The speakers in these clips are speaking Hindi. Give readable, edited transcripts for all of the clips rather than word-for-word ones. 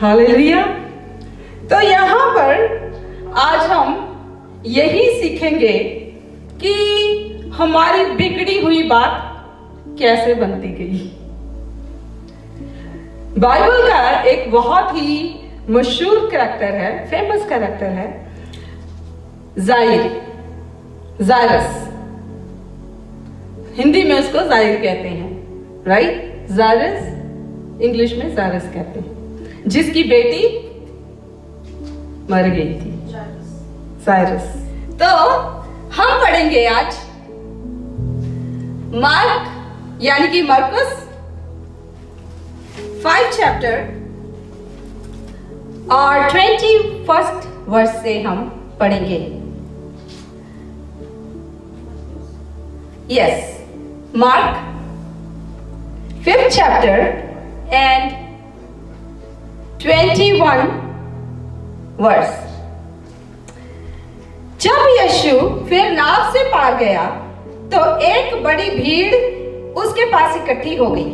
हालेलुया। तो यहाँ पर आज हम यही सीखेंगे कि हमारी बिगड़ी हुई बात कैसे बनती गई। बाइबल का एक बहुत ही मशहूर कैरेक्टर है, फेमस कैरेक्टर है जायरस। हिंदी में उसको जाहिर कहते हैं, राइट? जायरस, इंग्लिश में जायरस कहते हैं, जिसकी बेटी मर गई थी, जायरस। तो हम पढ़ेंगे आज मार्क यानी कि मरकुस 5 चैप्टर और 21 वर्ष से हम पढ़ेंगे। Yes, Mark 5th chapter and 21 verse। जब यीशु फिर नाव से पार गया तो एक बड़ी भीड़ उसके पास इकट्ठी हो गई।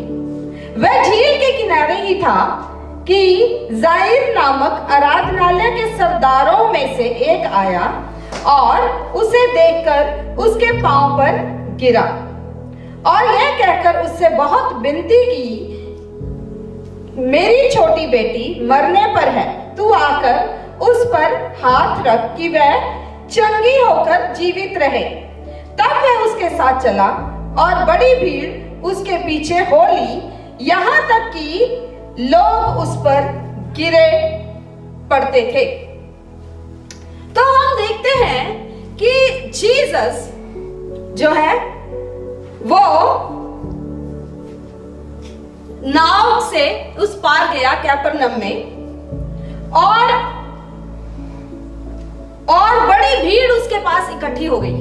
वह झील के किनारे ही था कि जायर नामक आराधनालय के सरदारों में से एक आया और उसे देखकर उसके पांव पर गिरा और यह कहकर उससे बहुत विनती की, मेरी छोटी बेटी मरने पर है, तू आकर उस पर हाथ रख कि वह चंगी होकर जीवित रहे। तब वह उसके साथ चला और बड़ी भीड़ उसके पीछे हो ली, यहाँ तक कि लोग उस पर गिरे पड़ते थे। तो हम देखते हैं कि जीसस जो है वो नाव से उस पार गया कैपरनम में और बड़ी भीड़ उसके पास इकट्ठी हो गई।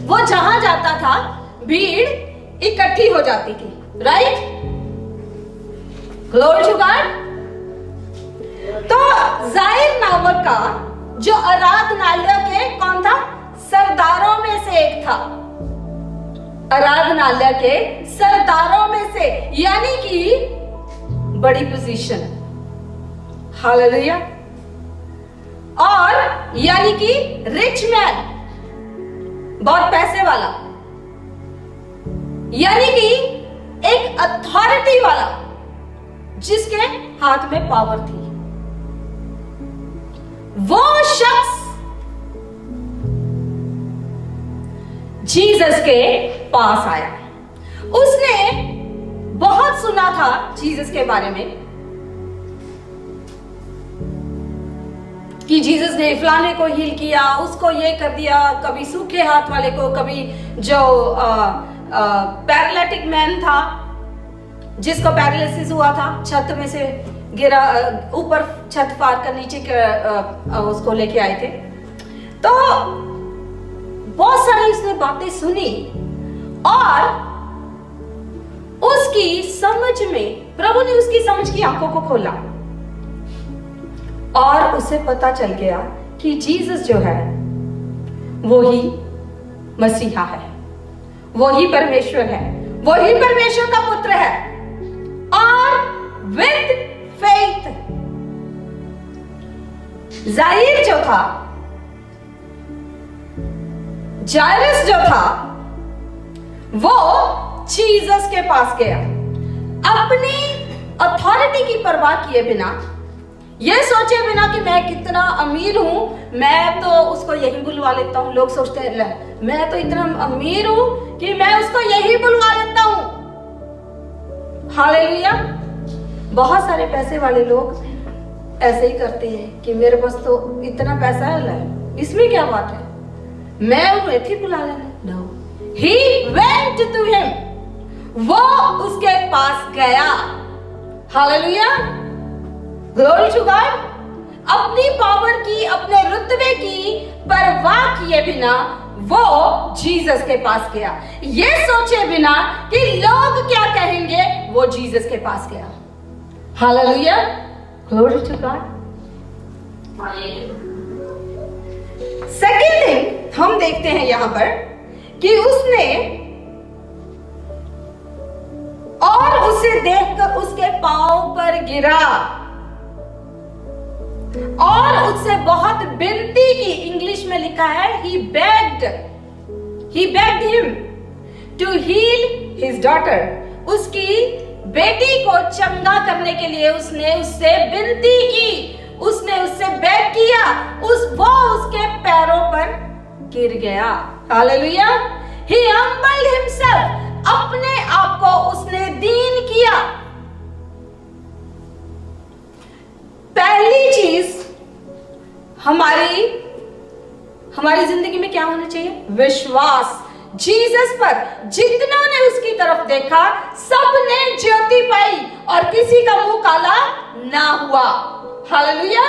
वो जहां जाता था भीड़ इकट्ठी हो जाती थी, राइट? Glory to God. तो जायर नामक का जो आराधनालय के कौन था? सरदारों में से एक था, आराधनालय के सरदारों में से, यानी कि बड़ी पोजीशन। हालेलुया। और यानी कि रिच मैन, बहुत पैसे वाला, यानी कि एक अथॉरिटी वाला जिसके हाथ में पावर थी। वो शख्स जीसस के पास आया। उसने बहुत सुना था जीसस के बारे में कि जीसस ने फलाने को हील किया, उसको ये कर दिया, कभी सूखे हाथ वाले को, कभी जो पैरालिटिक मैन था जिसको पैरालिसिस हुआ था, छत में से गिरा, ऊपर छत पार कर नीचे उसको लेके आए थे। तो बहुत सारी उसने बातें सुनी और उसकी समझ में, प्रभु ने उसकी समझ की आंखों को खोला और उसे पता चल गया कि जीसस जो है वो ही मसीहा है, वो ही परमेश्वर है, वो ही परमेश्वर का पुत्र है। और विद फेथ जायर जो था, जायरस जो था, वो जीसस के पास गया अपनी अथॉरिटी की परवाह किए बिना, ये सोचे बिना कि मैं कितना अमीर हूं, मैं तो उसको यही बुलवा लेता हूं। लोग सोचते हैं मैं तो इतना अमीर हूं कि मैं उसको यही बुलवा लेता हूं। हालेलुया। बहुत सारे पैसे वाले लोग ऐसे ही करते हैं कि मेरे पास तो इतना पैसा है, इसमें क्या बात है, मैं उन्हें ऐसे बुला लेना। No. He went to him. वो उसके पास गया। हालेलुया। Glory to God. अपनी पावर की, अपने रुतबे की परवाह किए बिना वो जीसस के पास गया, ये सोचे बिना कि लोग क्या कहेंगे, वो जीसस के पास गया। Hallelujah. Glory to God. Second thing हम देखते हैं यहां पर कि उसने और उसे देखकर उसके पांव पर गिरा। उनसे बहुत विनती की। इंग्लिश में लिखा है he begged him to heal his daughter। उसकी बेटी को चंगा करने के लिए उसने उससे विनती की, उसने उससे बेग किया, वो उसके पैरों पर गिर गया। हालेलुया। He humbled himself, अपने आप को उसने दीन किया। पहली चीज हमारी जिंदगी में क्या होना चाहिए? विश्वास। जीसस पर जितनों ने उसकी तरफ देखा सबने ज्योति पाई और किसी का मुंह काला ना हुआ। हालेलुया।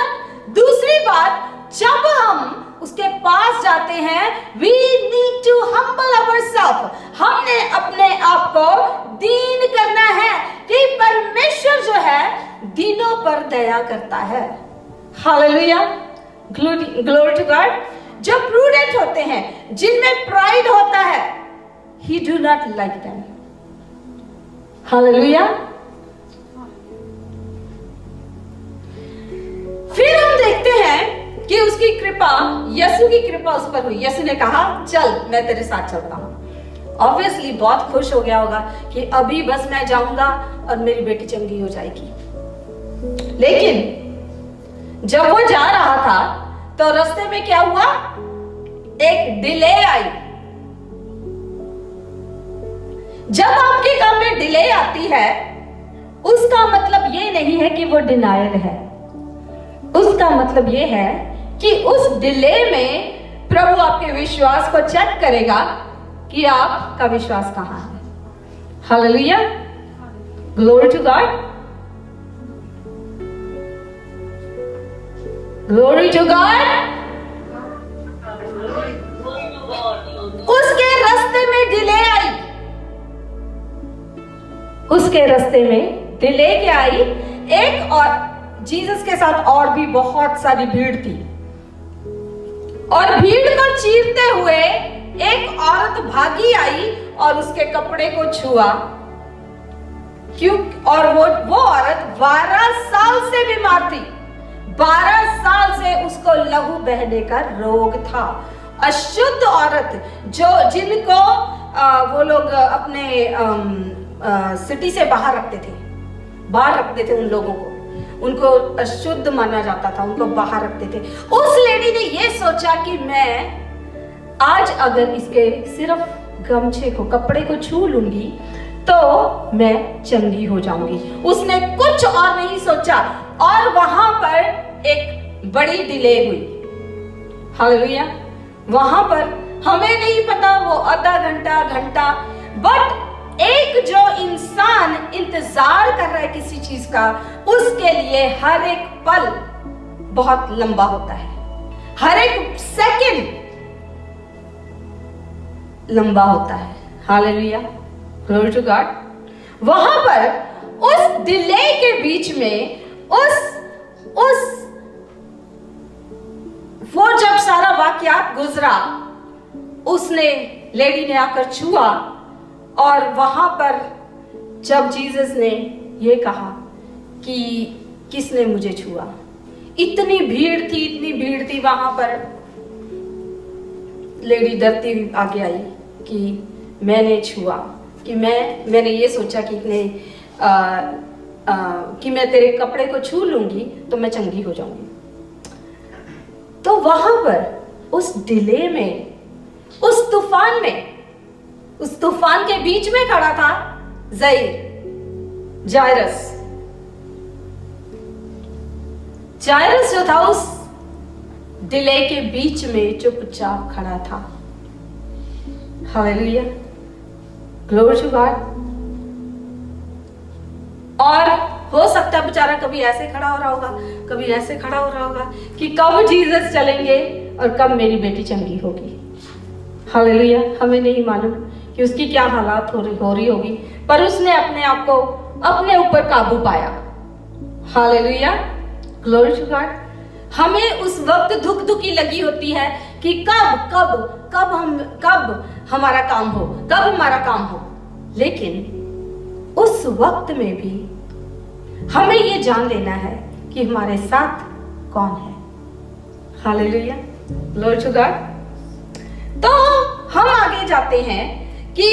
दूसरी बात, जब हम उसके पास जाते हैं, we need to humble ourselves। हमने अपने आप को दीन करना है कि परमेश्वर जो है दीनों पर दया करता है। हालेलुया। Glory to God. जो प्रूडेंट होते हैं, जिनमें प्राइड होता है, he do not like them। Hallelujah. फिर हम देखते हैं कि उसकी कृपा, यीशु की कृपा उस पर हुई। यीशु ने कहा चल मैं तेरे साथ चलता हूं। ऑब्वियसली बहुत खुश हो गया होगा कि अभी बस मैं जाऊंगा और मेरी बेटी चंगी हो जाएगी। लेकिन जब वो जा रहा था तो रास्ते में क्या हुआ? एक डिले आई। जब आपके काम में डिले आती है, उसका मतलब ये नहीं है कि वो डिनायल है। उसका मतलब ये है कि उस डिले में प्रभु आपके विश्वास को चेक करेगा कि आपका विश्वास कहां है। Hallelujah. Glory to God. Glory to God. उसके रास्ते में डिले आई। उसके रास्ते में डिले क्या आई? एक और जीसस के साथ और भी बहुत सारी भीड़ थी और भीड़ को चीरते हुए एक औरत भागी आई और उसके कपड़े को छुआ। क्यों? और वो औरत 12 साल से बीमार थी। 12 साल से उसको लहू बहने का रोग था। अशुद्ध औरत, जिनको वो लोग अपने सिटी से बाहर रखते थे उन लोगों को, उनको अशुद्ध माना जाता था, उनको बाहर रखते थे। उस लेडी ने ये सोचा कि मैं आज अगर इसके सिर्फ गमछे को, कपड़े को छू लूंगी तो मैं चंगी हो जाऊंगी। उसने कुछ और नहीं सोचा और वहां पर एक बड़ी डिले हुई। हालेलुया। वहां पर हमें नहीं पता वो आधा घंटा, बट एक जो इंसान इंतजार कर रहा है किसी चीज का, उसके लिए हर एक पल बहुत लंबा होता है, हर एक सेकंड लंबा होता है। हालेलुया। Glory to God. वहां पर उस डिले के बीच में वो जब सारा वाकयात गुजरा, उसने, लेडी ने आकर छुआ और वहां पर जब जीसस ने ये कहा कि किसने मुझे छुआ, इतनी भीड़ थी वहां पर। लेडी डरती हुई आगे आई कि मैंने छुआ, कि मैंने ये सोचा कि कि मैं तेरे कपड़े को छू लूंगी तो मैं चंगी हो जाऊंगी। तो वहां पर उस डिले में, उस तूफान के बीच में खड़ा था जायरस जो था, उस डिले के बीच में चुपचाप खड़ा था। हालेलुया। Glory to God. और हो सकता है बेचारा कभी ऐसे खड़ा हो रहा होगा, कभी ऐसे खड़ा हो रहा होगा कि कब जीसस चलेंगे और कब मेरी बेटी चंगी होगी। हालेलुया। हमें नहीं मालूम कि उसकी क्या हालात हो रही होगी, पर उसने अपने आप को अपने ऊपर काबू पाया। हालेलुया। Glory to God. हमें उस वक्त धुकी लगी होती है कि कब हमारा काम हो, लेकिन उस वक्त में भी हमें ये जान लेना है कि हमारे साथ कौन है। Hallelujah, glory to God. तो हम आगे जाते हैं कि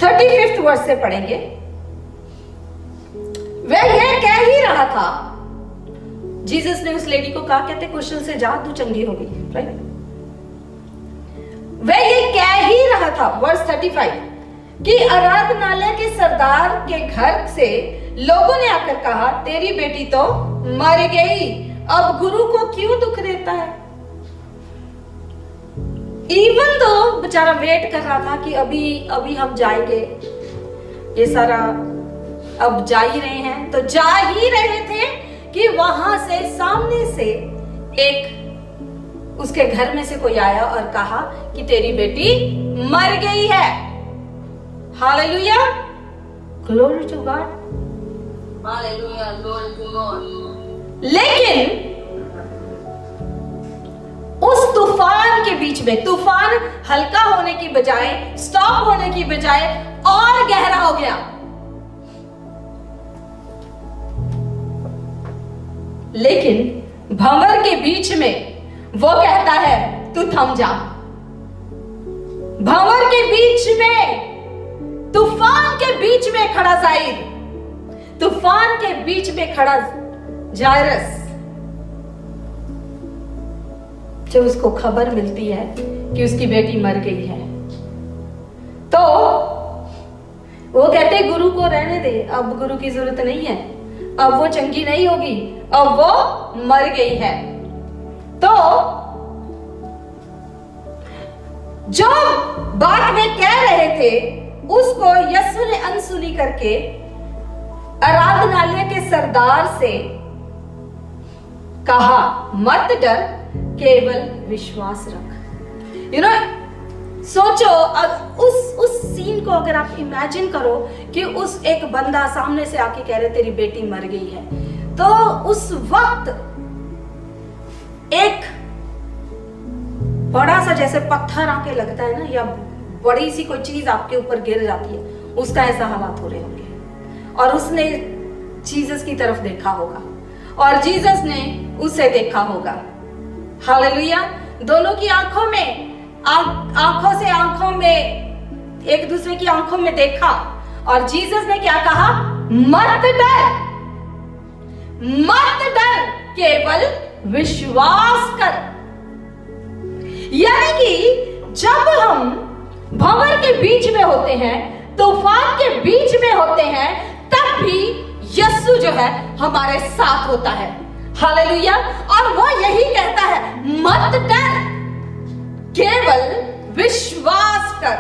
35th वर्स से पढ़ेंगे। वह यह कह ही रहा था, जीसस ने उस लेडी को कहा, कहते क्वेश्चन से जा, तू चंगी हो गई, राइट। वह ये कह ही रहा था, वर्स 35, कि आराधनालय के सरदार के घर से लोगों ने आकर कहा, तेरी बेटी तो मर गई, अब गुरु को क्यों दुख देता है। इवन तो बेचारा वेट कर रहा था कि अभी हम जाएंगे, ये सारा अब जा ही रहे हैं, तो जा ही रहे थे कि वहां से सामने से एक उसके घर में से कोई आया और कहा कि तेरी बेटी मर गई है। Hallelujah, glory to God, hallelujah, glory to God. लेकिन उस तूफान के बीच में, तूफान हल्का होने की बजाय, स्टॉप होने की बजाय और गहरा हो गया। लेकिन भंवर के बीच में वो कहता है, तू थम जा। भंवर के बीच में, तूफान के बीच में खड़ा जाइर, तूफान के बीच में खड़ा जायरस, जब उसको खबर मिलती है कि उसकी बेटी मर गई है, तो वो कहते गुरु को रहने दे, अब गुरु की जरूरत नहीं है, अब वो चंगी नहीं होगी, अब वो मर गई है। तो जो बात वे कह रहे थे उसको यीशु ने अनसुनी करके आराधनालय के सरदार से कहा, मत डर, केवल विश्वास रख। यू नो, सोचो उस सीन को अगर आप इमेजिन करो कि उस एक बंदा सामने से आके कह रहे तेरी बेटी मर गई है, तो उस वक्त एक बड़ा सा जैसे पत्थर आके लगता है ना, या बड़ी सी कोई चीज आपके ऊपर गिर जाती है, उसका ऐसा हालात हो रहे होंगे। और उसने जीसस की तरफ देखा होगा और जीसस ने उसे देखा होगा। हालेलुया, दोनों की आंखों में, आंखों से आंखों में, एक दूसरे की आंखों में देखा, और जीसस ने क्या कहा, मत डर, मत डर, केवल विश्वास कर। यानी कि जब हम भंवर के बीच में होते हैं, तूफान के बीच में होते हैं, तब भी यीशु जो है हमारे साथ होता है। हालेलुया, और वो यही कहता है, मत डर, केवल विश्वास कर,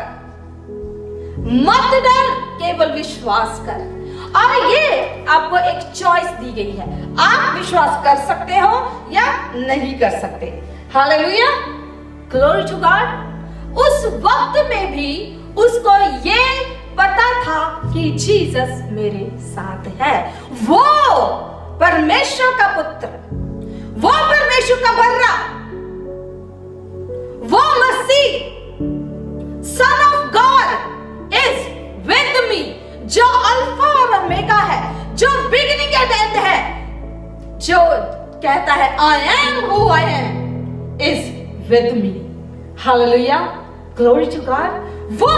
मत डर, केवल विश्वास कर। और ये आपको एक चॉइस दी गई है, आप विश्वास कर सकते हो या नहीं कर सकते। Hallelujah, glory to God. उस वक्त में भी उसको ये पता था कि जीसस मेरे साथ है, वो परमेश्वर का पुत्र, वो परमेश्वर का बर्रा, वो मसीह, son of God is with me, जो अल्फा और ओमेगा है, जो बिगिनिंग एंड एंड है, जो कहता है I am who I am is with me. Hallelujah, glory to God, वो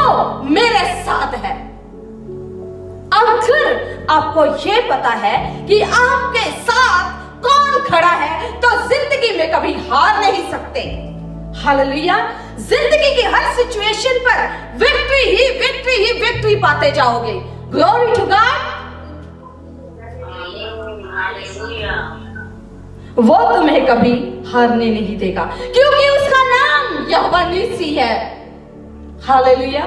मेरे साथ है। अगर आपको यह पता है कि आपके साथ कौन खड़ा है, तो जिंदगी में कभी हार नहीं सकते। हालेलुया, जिंदगी की हर सिचुएशन पर विक्ट्री ही विक्ट्री ही विक्ट्री पाते जाओगे। Glory to God. वो तुम्हें कभी हारने नहीं देगा, क्योंकि उसका नाम यहोवा निसी है। हालेलुया,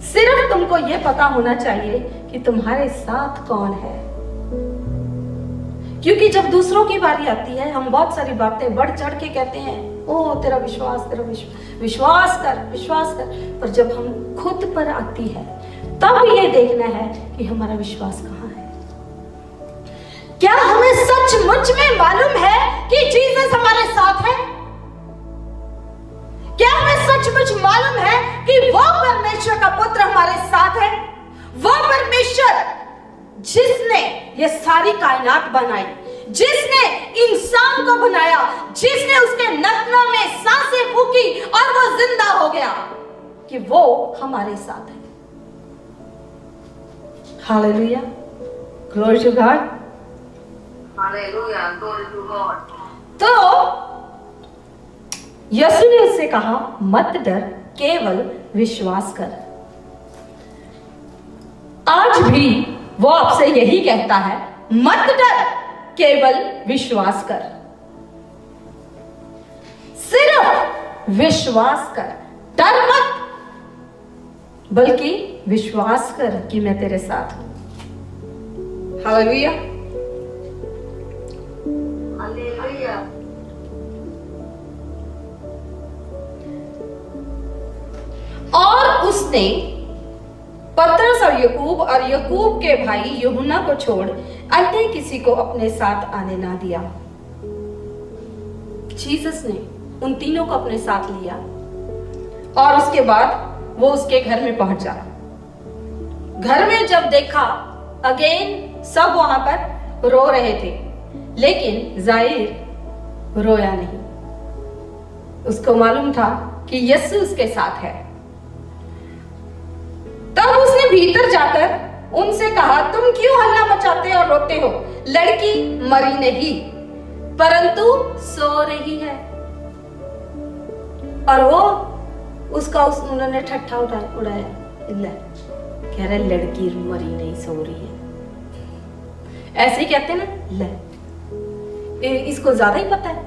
सिर्फ तुमको यह पता होना चाहिए कि तुम्हारे साथ कौन है। क्योंकि जब दूसरों की बारी आती है, हम बहुत सारी बातें बढ़ चढ़ के कहते हैं, ओ तेरा विश्वास, तेरा विश्वास कर, विश्वास कर। पर जब हम खुद पर आती है, तब ये देखना है कि हमारा विश्वास कहाँ है। क्या हमें सचमुच में मालूम है कि जीसस हमारे साथ है? क्या हमें सचमुच मालूम है कि वो परमेश्वर का पुत्र हमारे साथ है? वो परमेश्वर जिसने ये सारी कायनात बनाई, जिसने इंसान को बनाया, जिसने उसके नथनों में सांसें फूकी और वो जिंदा हो गया, कि वो हमारे साथ है। Hallelujah, glory to God. Hallelujah. Glory to God. तो यीशु ने उससे कहा, मत डर, केवल विश्वास कर। आज भी वो आपसे यही कहता है, मत डर, केवल विश्वास कर। सिर्फ विश्वास कर, डर मत, बल्कि विश्वास कर कि मैं तेरे साथ हूं। हालेलुया। Hallelujah. और उसने पतरस और यकूब के भाई यूहन्ना को छोड़ अन्य किसी को अपने साथ आने ना दिया। जीसस ने उन तीनों को अपने साथ लिया और उसके बाद वो उसके घर में पहुंचा। घर में जब देखा, अगेन सब वहां पर रो रहे थे, लेकिन जाहिर रोया नहीं। उसको मालूम था कि यीशु उसके साथ है। तब उसने भीतर जाकर उनसे कहा, तुम क्यों हल्ला मचाते और रोते हो? लड़की मरी नहीं, परंतु सो रही है। और वो उन्होंने ठट्ठा उड़ाया, कह रहे लड़की मरी नहीं, सो रही है। ऐसे ही कहते ना, ले इसको ज्यादा ही पता है,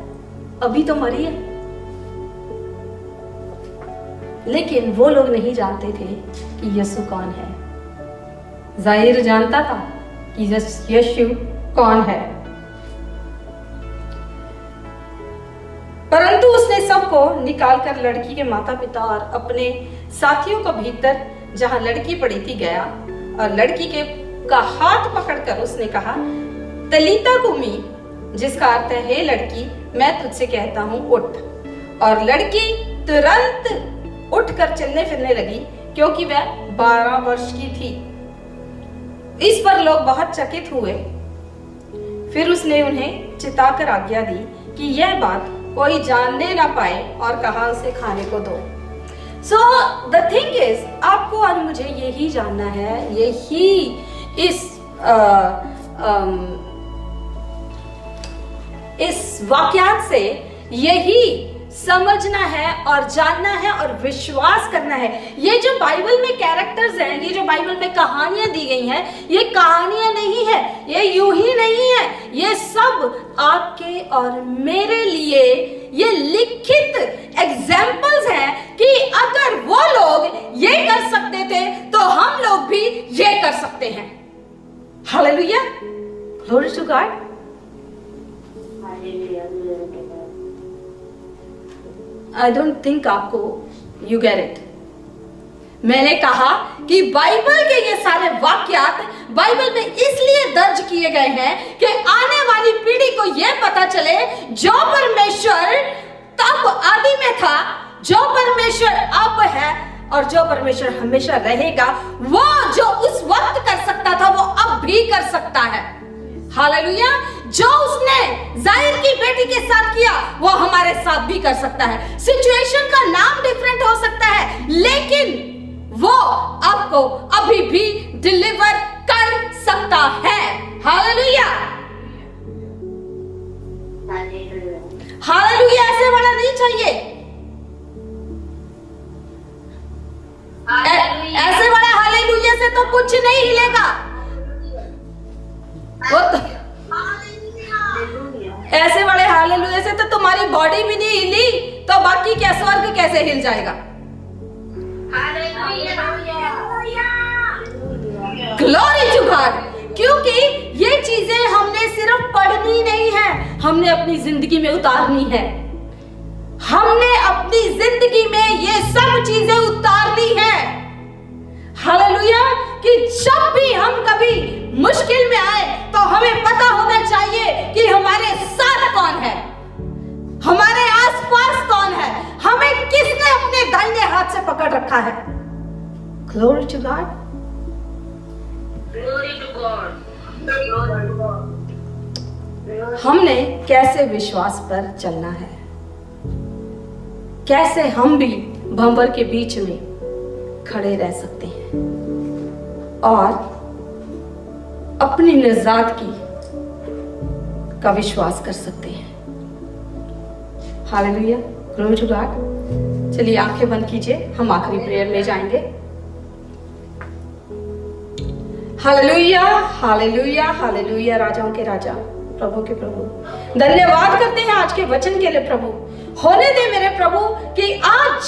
अभी तो मरी है। लेकिन वो लोग नहीं जानते थे कि यीशु कौन है। जाहिर जानता था कि यीशु कौन है, परंतु उसने सबको निकालकर लड़की के माता पिता और अपने साथियों को भीतर जहां लड़की पड़ी थी गया और लड़की का हाथ पकड़कर उसने कहा, तलीता कुमी, जिसका अर्थ है, हे लड़की, मैं तुझसे कहता हूं, उठ। और लड़की तुरंत उठकर चलने फिरने लगी, क्योंकि वह 12 वर्ष की थी। इस पर लोग बहुत चकित हुए। फिर उसने उन्हें चिताकर आज्ञा दी कि यह बात कोई जानने ना पाए और कहा, उसे खाने को दो। सो द थिंग इज, आपको और मुझे यही जानना है, यही इस वाक्यात से यही समझना है और जानना है और विश्वास करना है। ये जो बाइबल में कैरेक्टर्स हैं, ये जो बाइबल में कहानियां दी गई हैं, ये कहानियां नहीं है, ये यूं ही नहीं है, ये सब आपके और मेरे लिए ये लिखित एग्जाम्पल्स हैं कि अगर वो लोग ये कर सकते थे तो हम लोग भी ये कर सकते हैं। Hallelujah, glory to God. I don't think आपको यू गेट इट। मैंने कहा कि बाइबल के ये सारे वाक्यात बाइबल में इसलिए दर्ज किए गए हैं कि आने वाली पीढ़ी को यह पता चले, जो परमेश्वर तब आदि में था, जो परमेश्वर अब है और जो परमेश्वर हमेशा रहेगा, वो जो उस वक्त कर सकता था वो अब भी कर सकता है। हालेलुया। जो उसने जाहिर की बेटी के साथ किया वो हमारे साथ भी कर सकता है। सिचुएशन का नाम डिफरेंट हो सकता है, लेकिन वो आपको अभी भी डिलीवर कर सकता है। Hallelujah, hallelujah. ऐसे वाला नहीं चाहिए, ऐसे वाला हालेलुया से तो कुछ नहीं हिलेगा। वो तो ऐसे बड़े हालेलुया से तो तुम्हारी बॉडी भी नहीं हिली, तो बाकी क्या स्वर्ग कैसे हिल जाएगा? Glory to God. क्योंकि ये चीजें हमने सिर्फ पढ़नी नहीं है, हमने अपनी जिंदगी में उतारनी है। हमने अपनी जिंदगी में ये सब चीजें उतारनी है। हालेलुया। कि जब भी हम कभी मुश्किल में आए तो हमें पता होना चाहिए कि हमारे साथ कौन है, हमारे आसपास कौन है, हमें किसने अपने दाहिने हाथ से पकड़ रखा है। Glory to God, Glory to God. हमने कैसे विश्वास पर चलना है, कैसे हम भी भंवर के बीच में खड़े रह सकते हैं और अपनी निजात का विश्वास कर सकते हैं। Hallelujah, glory to God. चलिए आंखें बंद कीजिए, हम आखिरी प्रेयर में जाएंगे। Hallelujah, hallelujah, hallelujah. राजाओं के राजा, प्रभु के प्रभु, धन्यवाद करते हैं आज के वचन के लिए प्रभु। होने दे मेरे प्रभु कि आज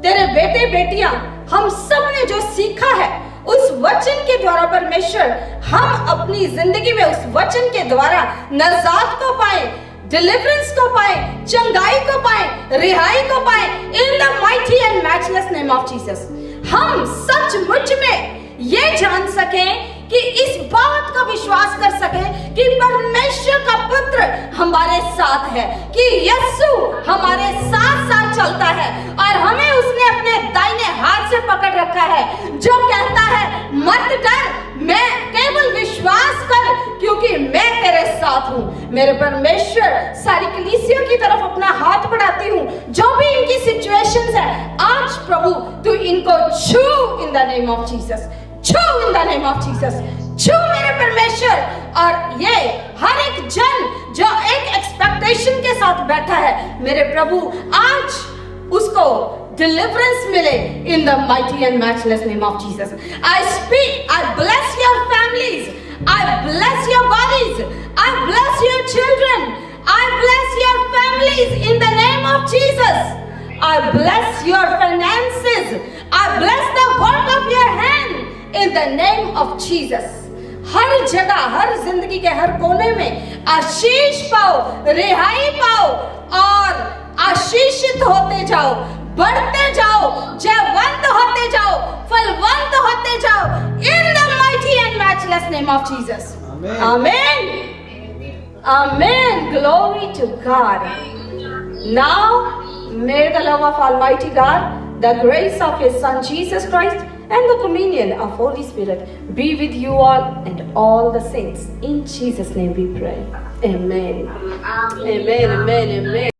तेरे बेटे बेटियां हम सब ने जो सीखा है उस वचन के द्वारा परमेश्वर, हम अपनी जिंदगी में उस वचन के द्वारा नजात को पाए, डिलीवरेंस को पाए, चंगाई को पाए, रिहाई को पाए, in the mighty and matchless name of Jesus. हम सचमुच में ये जान सकें कि इस बात का विश्वास कर सकें कि परमेश्वर का पुत्र हमारे साथ है, कि यीशु हमारे साथ साथ चलता है और हमें उसने अपने दाहिने हाथ से पकड़ रखा है, जो कहता है मत डर, मैं केवल विश्वास कर क्योंकि मैं तेरे साथ हूं। मेरे परमेश्वर, सारी कलीसियों की तरफ अपना हाथ बढ़ाती हूं, जो भी इनकी सिचुएशंस है आज प्रभु तू इनको छू in the name of Jesus, छू in the name of Jesus, छू मेरे परमेश्वर। और ये हर एक जन जो एक एक्सपेक्टेशन के साथ बैठा है मेरे प्रभु, आज उसको डिलीवरेंस मिले in the mighty and matchless name of Jesus. I speak, I bless your families, I bless your bodies, I bless your children, I bless your families in the name of Jesus. I bless your finances. I bless the work of your hand in the name of Jesus. हर जगह, हर जिंदगी के हर कोने में आशीष पाओ, रिहाई पाओ और आशीषित होते जाओ, बढ़ते जाओ, जयवंत होते जाओ, फलवंत होते जाओ in the mighty and matchless name of Jesus. Amen. Amen. Glory to God. Now may the love of Almighty God, the grace of His Son Jesus Christ, and the communion of Holy Spirit be with you all and all the saints. In Jesus' name we pray. Amen. Amen. Amen. Amen.